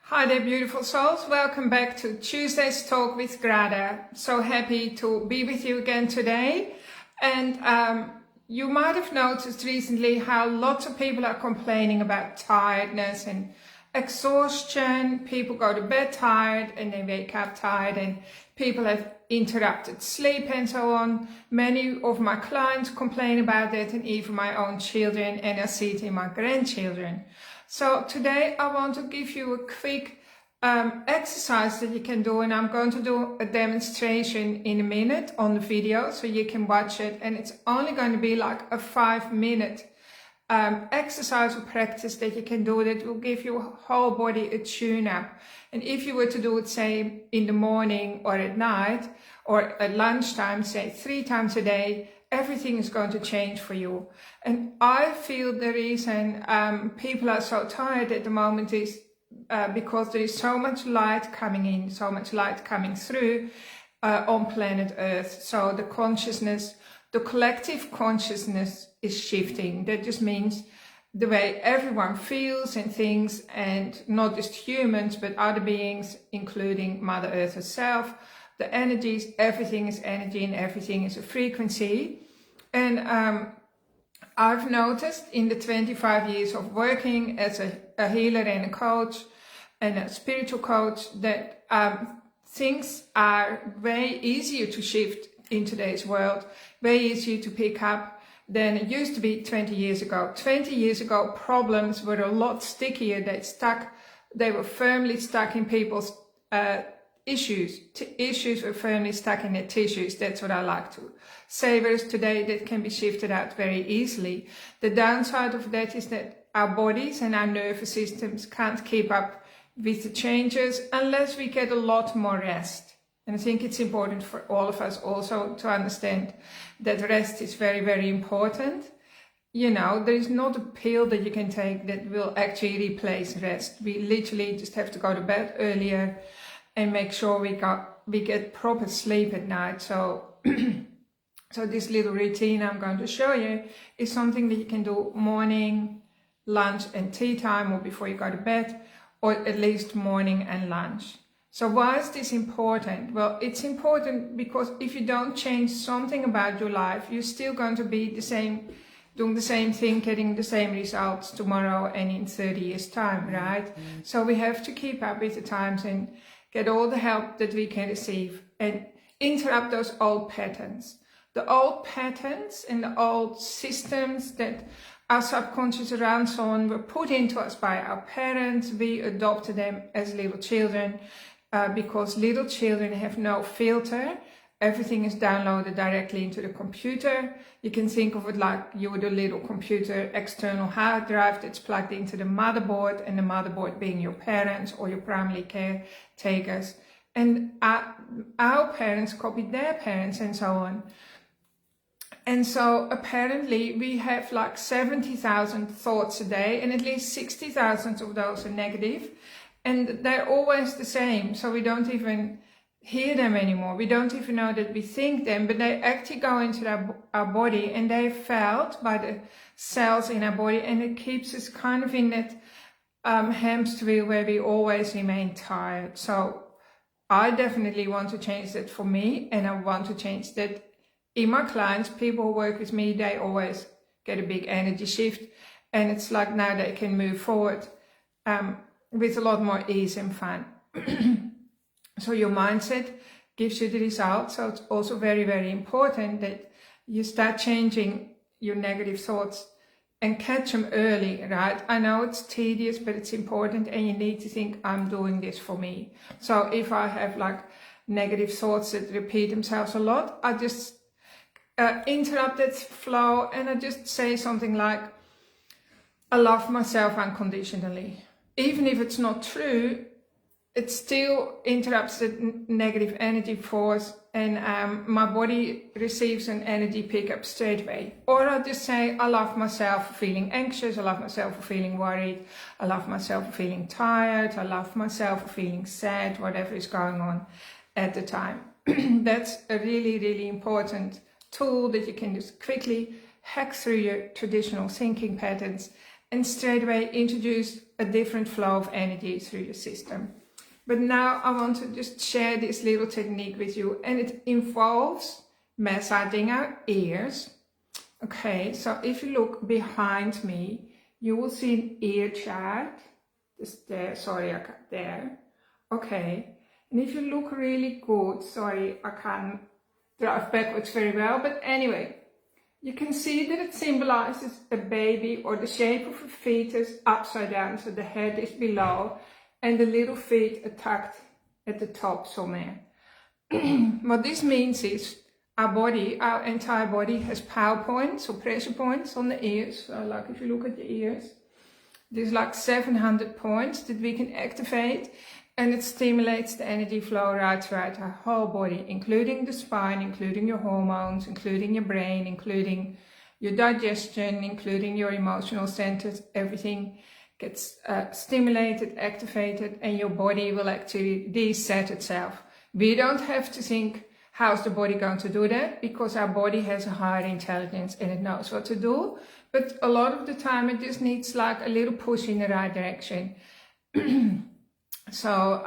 Hi there, beautiful souls. Welcome back to Tuesday's Talk with Grada. So happy to be with you again today. And you might have noticed recently how lots of people are complaining about tiredness and exhaustion. People go to bed tired and they wake up tired, and people have interrupted sleep and so on. Many of my clients complain about that, and even my own children, and I see it in my grandchildren. So today I want to give you a quick exercise that you can do, and I'm going to do a demonstration in a minute on the video so you can watch it, and it's only going to be like a 5-minute exercise or practice that you can do that will give your whole body a tune up. And if you were to do it, say, in the morning or at night or at lunchtime, say 3 times a day, everything is going to change for you. And I feel the reason people are so tired at the moment is because there is so much light coming in, so much light coming through on planet Earth. So the consciousness, the collective consciousness is shifting. That just means the way everyone feels and thinks, and not just humans, but other beings, including Mother Earth herself. The energies, everything is energy and everything is a frequency. And I've noticed in the 25 years of working as a healer and a coach and a spiritual coach that things are way easier to shift in today's world, way easier to pick up than it used to be 20 years ago. 20 years ago, problems were a lot stickier. They were firmly stuck in people's issues. Issues were firmly stuck in their tissues. That's what I like to say. Whereas today, that can be shifted out very easily. The downside of that is that our bodies and our nervous systems can't keep up with the changes unless we get a lot more rest. And I think it's important for all of us also to understand that rest is very, very important. You know, there is not a pill that you can take that will actually replace rest. We literally just have to go to bed earlier and make sure we get proper sleep at night. So, so this little routine I'm going to show you is something that you can do morning, lunch and tea time, or before you go to bed, or at least morning and lunch. So why is this important? Well, it's important because if you don't change something about your life, you're still going to be the same, doing the same thing, getting the same results tomorrow and in 30 years time, right? So we have to keep up with the times and get all the help that we can receive and interrupt those old patterns. The old patterns and the old systems that our subconscious runs on were put into us by our parents. We adopted them as little children. Because little children have no filter. Everything is downloaded directly into the computer. You can think of it like you would a little computer external hard drive that's plugged into the motherboard, and the motherboard being your parents or your primary caretakers. And our parents copied their parents and so on. And so apparently we have like 70,000 thoughts a day, and at least 60,000 of those are negative. And they're always the same, so we don't even hear them anymore. We don't even know that we think them, but they actually go into our body, and they're felt by the cells in our body, and it keeps us kind of in that hamster wheel where we always remain tired. So I definitely want to change that for me, and I want to change that in my clients. People who work with me, they always get a big energy shift, and it's like now they can move forward with a lot more ease and fun. So your mindset gives you the results. So it's also very, very important that you start changing your negative thoughts and catch them early, right? I know it's tedious, but it's important, and you need to think, I'm doing this for me. So if I have like negative thoughts that repeat themselves a lot, I just interrupt that flow, and I just say something like, I love myself unconditionally. Even if it's not true, it still interrupts the negative energy force, and my body receives an energy pickup straight away. Or I just say, I love myself for feeling anxious, I love myself for feeling worried, I love myself for feeling tired, I love myself for feeling sad, whatever is going on at the time. That's a really, really important tool that you can just quickly hack through your traditional thinking patterns and straight away introduce a different flow of energy through your system. But now I want to just share this little technique with you, and it involves massaging our ears. Okay, so if you look behind me, you will see an ear chart. Just there, sorry, I got there. Okay, and if you look really good, sorry, I can't drive backwards very well, but anyway, you can see that it symbolizes a baby or the shape of a fetus upside down, so the head is below and the little feet are tucked at the top somewhere. What this means is our body, our entire body has power points or pressure points on the ears. So like if you look at the ears, there's like 700 points that we can activate, and it stimulates the energy flow right throughout our whole body, including the spine, including your hormones, including your brain, including your digestion, including your emotional centers. Everything gets stimulated, activated, and your body will actually reset itself. We don't have to think, how's the body going to do that? Because our body has a higher intelligence and it knows what to do. But a lot of the time it just needs like a little push in the right direction. So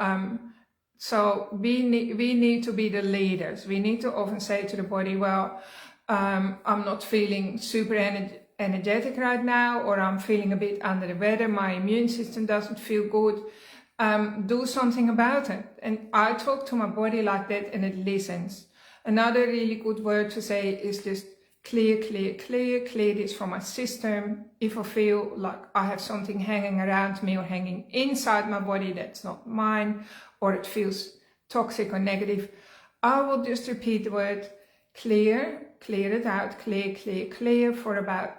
we need to be the leaders. We need to often say to the body, well, I'm not feeling super energetic right now, or I'm feeling a bit under the weather, my immune system doesn't feel good. Do something about it. And I talk to my body like that, and it listens. Another really good word to say is just clear this from my system. If I feel like I have something hanging around me or hanging inside my body that's not mine, or it feels toxic or negative, I will just repeat the word clear it out, clear for about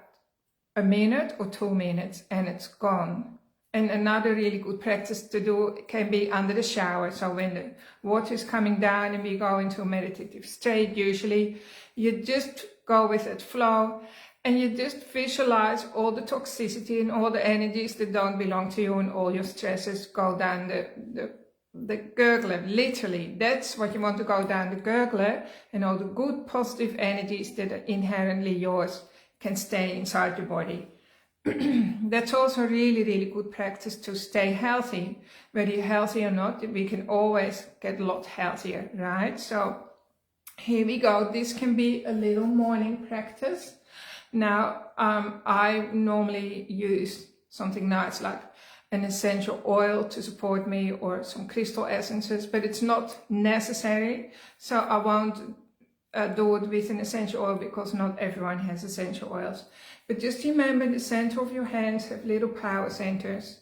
a minute or 2 minutes, and it's gone. And another really good practice to do can be under the shower. So when the water is coming down and we go into a meditative state, usually you just go with that flow and you just visualize all the toxicity and all the energies that don't belong to you, and all your stresses go down the gurgler. Literally, that's what you want to go down the gurgler, and all the good positive energies that are inherently yours can stay inside your body. That's also really good practice to stay healthy. Whether you're healthy or not, we can always get a lot healthier, right? So here we go. This can be a little morning practice. Now, I normally use something nice like an essential oil to support me, or some crystal essences, but it's not necessary. So I won't do it with an essential oil, because not everyone has essential oils. But just remember, the center of your hands have little power centers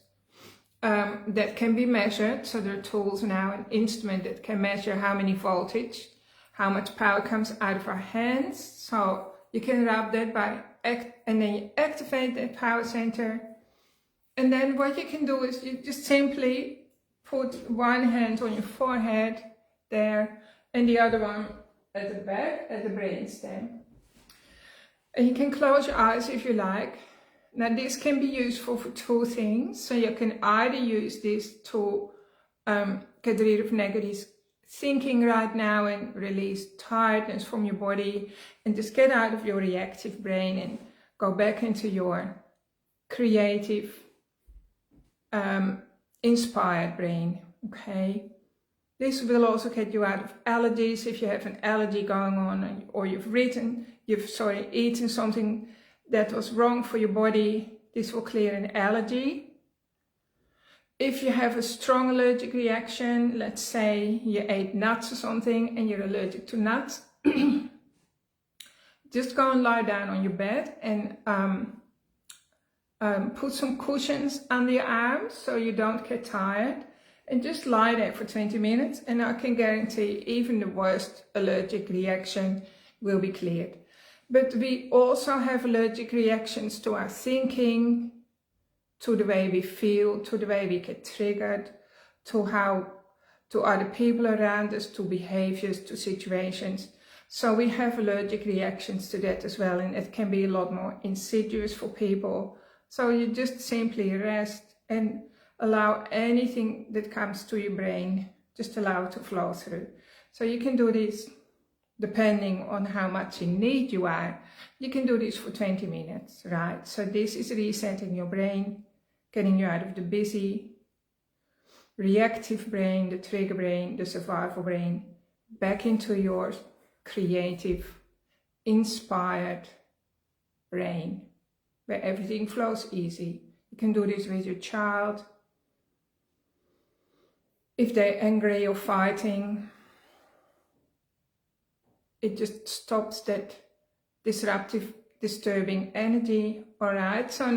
that can be measured. So there are tools now, an instrument that can measure how many voltage, how much power comes out of our hands. So you can rub that and then you activate that power center. And then what you can do is you just simply put one hand on your forehead there, and the other one at the back, at the brainstem. And you can close your eyes if you like. Now this can be useful for two things. So you can either use this to get rid of negative thinking right now and release tiredness from your body, and just get out of your reactive brain and go back into your creative, inspired brain. Okay. This will also get you out of allergies if you have an allergy going on, or you've eaten something that was wrong for your body. This will clear an allergy. If you have a strong allergic reaction, let's say you ate nuts or something and you're allergic to nuts, just go and lie down on your bed and put some cushions under your arms so you don't get tired. And just lie there for 20 minutes, and I can guarantee even the worst allergic reaction will be cleared. But we also have allergic reactions to our thinking, to the way we feel, to the way we get triggered, to other people around us, to behaviors, to situations. So we have allergic reactions to that as well, and it can be a lot more insidious for people. So you just simply rest and allow anything that comes to your brain, just allow it to flow through. So you can do this depending on how much in need you are. You can do this for 20 minutes, right? So this is resetting your brain, getting you out of the busy, reactive brain, the trigger brain, the survival brain, back into your creative, inspired brain, where everything flows easy. You can do this with your child. If they're angry or fighting, it just stops that disruptive, disturbing energy. All right, so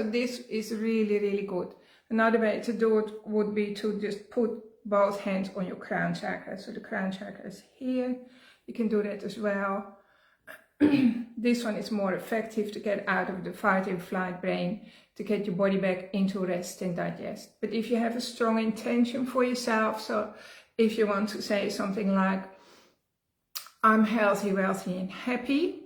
this is really, really good. Another way to do it would be to just put both hands on your crown chakra. So the crown chakra is here. You can do that as well. This one is more effective to get out of the fight and flight brain, to get your body back into rest and digest. But if you have a strong intention for yourself, so if you want to say something like, I'm healthy, wealthy and happy,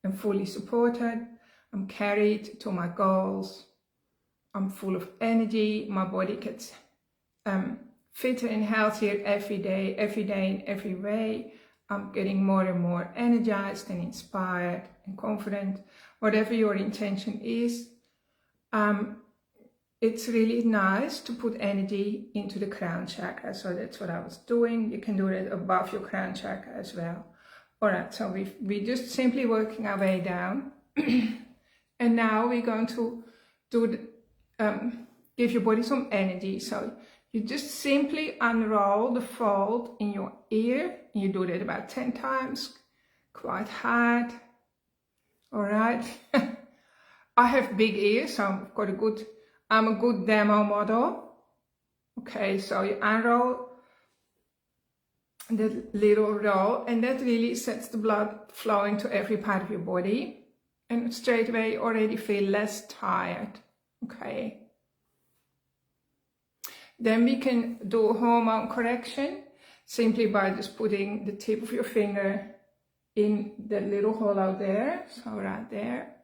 I'm fully supported, I'm carried to my goals, I'm full of energy, my body gets fitter and healthier every day in every way. I'm getting more and more energized and inspired and confident. Whatever your intention is, it's really nice to put energy into the crown chakra. So that's what I was doing. You can do it above your crown chakra as well. All right, so we're just simply working our way down. And now we're going to do give your body some energy. So you just simply unroll the fold in your ear. You do that about 10 times, quite hard. All right. I have big ears, so I'm a good demo model. Okay, so you unroll that little roll, and that really sets the blood flowing to every part of your body. And straight away you already feel less tired. Okay. Then we can do hormone correction simply by just putting the tip of your finger in that little hollow there, so right there.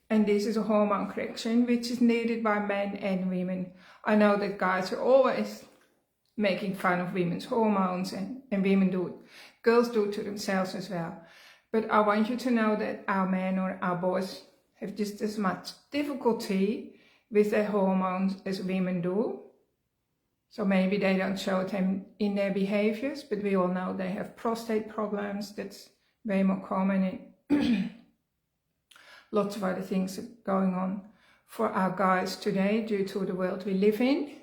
And this is a hormone correction which is needed by men and women. I know that guys are always making fun of women's hormones, and women do it. Girls do it to themselves as well. But I want you to know that our men or our boys have just as much difficulty with their hormones as women do. So maybe they don't show them in their behaviors, but we all know they have prostate problems. That's way more common, and lots of other things are going on for our guys today due to the world we live in.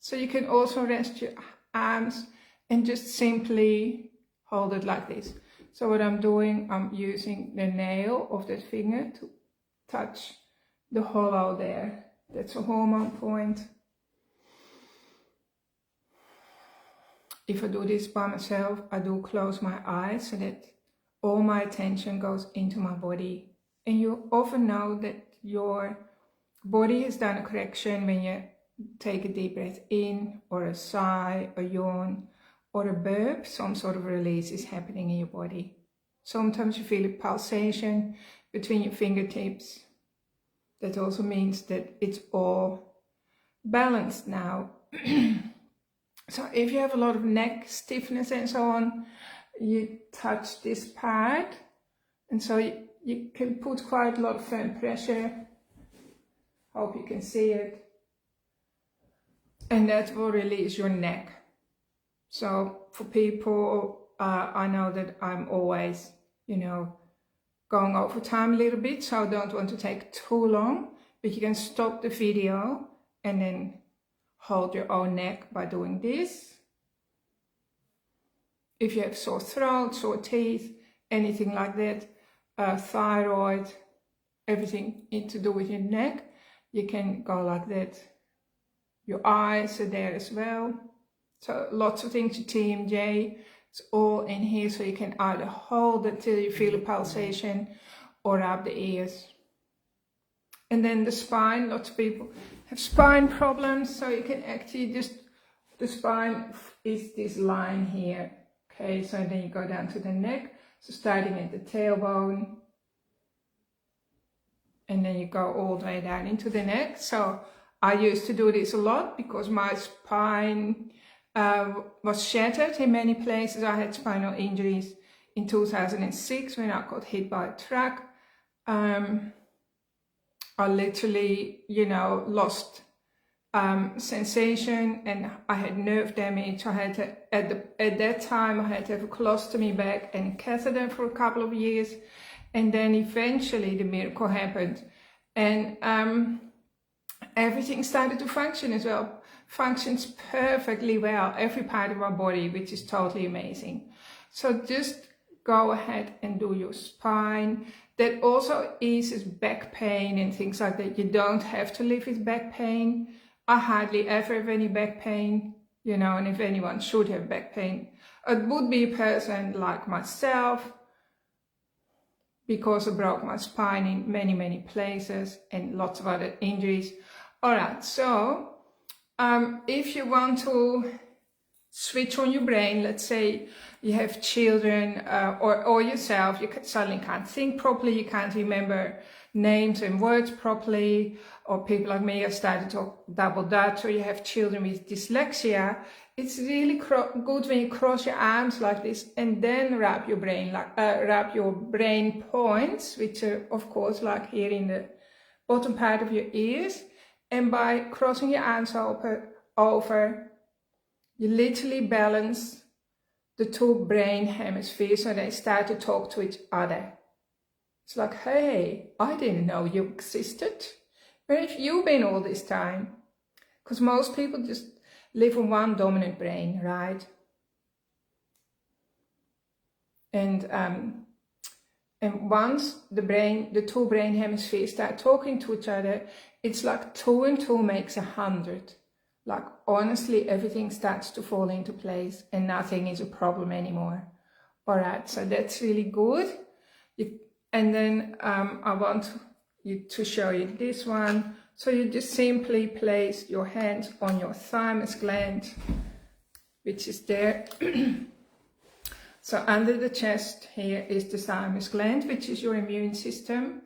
So you can also rest your arms and just simply hold it like this. So what I'm doing, I'm using the nail of that finger to touch the hollow there. That's a hormone point. If I do this by myself, I do close my eyes so that all my attention goes into my body. And you often know that your body has done a correction when you take a deep breath in, or a sigh, a yawn, or a burp. Some sort of release is happening in your body. Sometimes you feel a pulsation between your fingertips. That also means that it's all balanced now. So if you have a lot of neck stiffness and so on, you touch this part, and so you can put quite a lot of firm pressure. Hope you can see it. And that will release your neck. So for people, I know that I'm always, going over time a little bit, so I don't want to take too long, but you can stop the video and then hold your own neck by doing this. If you have sore throat, sore teeth, anything like that, thyroid, everything to do with your neck, you can go like that. Your eyes are there as well. So lots of things, your TMJ, it's all in here, so you can either hold it till you feel a pulsation or rub the ears. And then the spine, lots of people have spine problems, so you can actually just, the spine is this line here. Okay, so then you go down to the neck, so starting at the tailbone, and then you go all the way down into the neck. So I used to do this a lot because my spine was shattered in many places. I had spinal injuries in 2006 when I got hit by a truck. I literally, lost sensation, and I had nerve damage. I had to, at that time, I had to have a colostomy bag and a catheter for a couple of years, and then eventually the miracle happened, and everything started to function as well. Functions perfectly well, every part of our body, which is totally amazing. So just go ahead and do your spine. That also eases back pain and things like that. You don't have to live with back pain. I hardly ever have any back pain, and if anyone should have back pain, it would be a person like myself, because I broke my spine in many, many places and lots of other injuries. All right, so if you want to switch on your brain, let's say you have children or yourself, you suddenly can't think properly, you can't remember names and words properly, or people like me have started to double dutch, or you have children with dyslexia, it's really good when you cross your arms like this and then wrap your brain points, which are of course like here in the bottom part of your ears, and by crossing your arms over, you literally balance the two brain hemispheres so they start to talk to each other. It's like, hey, I didn't know you existed. Where have you been all this time? Because most people just live on one dominant brain, right? And once the two brain hemispheres start talking to each other, it's like 2 and 2 makes 100. Like, honestly, everything starts to fall into place and nothing is a problem anymore. All right, so that's really good. And then I want you to show you this one. So you just simply place your hands on your thymus gland, which is there. So under the chest here is the thymus gland, which is your immune system.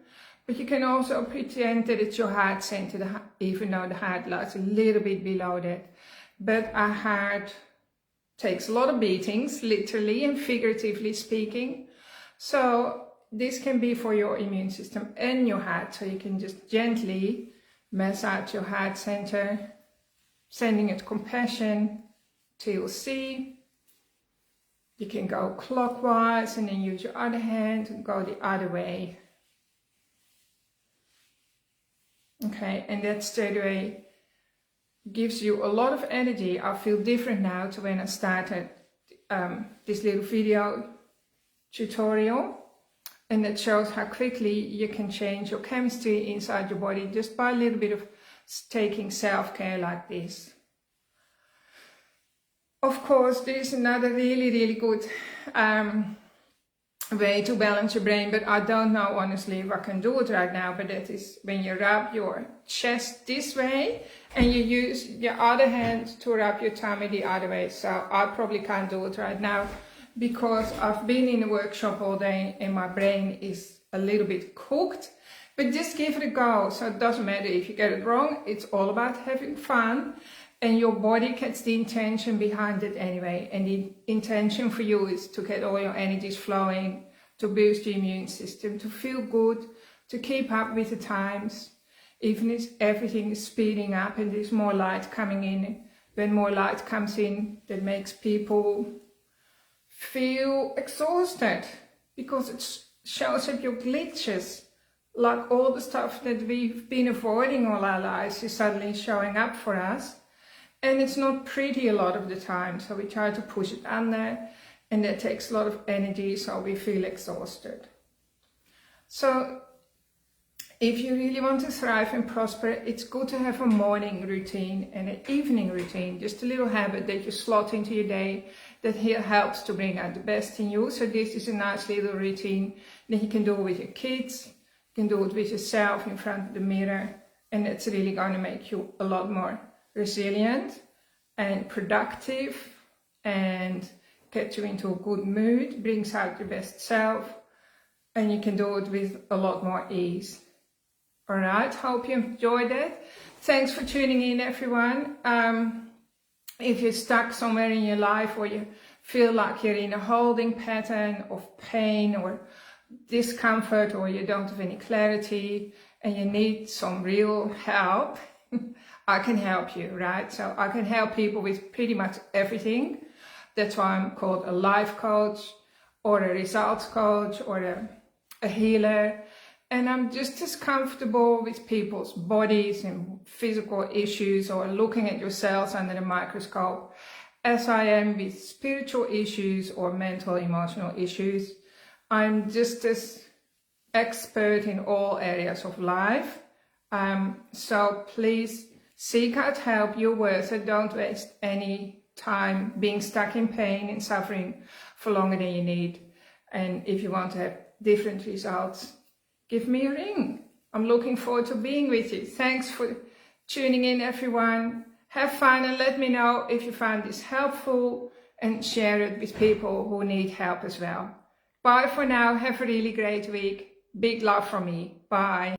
But you can also pretend that it's your heart center, even though the heart lies a little bit below that. But our heart takes a lot of beatings, literally and figuratively speaking. So this can be for your immune system and your heart. So you can just gently massage your heart center, sending it compassion till you see. You can go clockwise and then use your other hand and go the other way. Okay, and that straight away gives you a lot of energy. I feel different now to when I started this little video tutorial. And that shows how quickly you can change your chemistry inside your body just by a little bit of taking self-care like this. Of course, there is another really, really good way to balance your brain, but I don't know honestly if I can do it right now, but that is when you wrap your chest this way and you use your other hand to wrap your tummy the other way. So I probably can't do it right now because I've been in a workshop all day and my brain is a little bit cooked, but just give it a go. So it doesn't matter if you get it wrong, it's all about having fun. And your body gets the intention behind it anyway. And the intention for you is to get all your energies flowing, to boost your immune system, to feel good, to keep up with the times. Even if everything is speeding up and there's more light coming in. When more light comes in, that makes people feel exhausted because it shows up your glitches. Like all the stuff that we've been avoiding all our lives is suddenly showing up for us. And it's not pretty a lot of the time, so we try to push it under, and that takes a lot of energy, so we feel exhausted. So if you really want to thrive and prosper, it's good to have a morning routine and an evening routine, just a little habit that you slot into your day that helps to bring out the best in you. So this is a nice little routine that you can do with your kids, you can do it with yourself in front of the mirror, and it's really going to make you a lot more resilient and productive and get you into a good mood, brings out your best self, and you can do it with a lot more ease. All right, hope you enjoyed it. Thanks for tuning in, everyone. If you're stuck somewhere in your life or you feel like you're in a holding pattern of pain or discomfort, or you don't have any clarity and you need some real help, I can help you, right? So I can help people with pretty much everything. That's why I'm called a life coach or a results coach or a healer. And I'm just as comfortable with people's bodies and physical issues or looking at your cells under the microscope as I am with spiritual issues or mental, emotional issues. I'm just as expert in all areas of life. So please seek out help. You're worth it. Don't waste any time being stuck in pain and suffering for longer than you need. And if you want to have different results, give me a ring. I'm looking forward to being with you. Thanks for tuning in, everyone. Have fun and let me know if you find this helpful, and share it with people who need help as well. Bye for now. Have a really great week. Big love from me. Bye.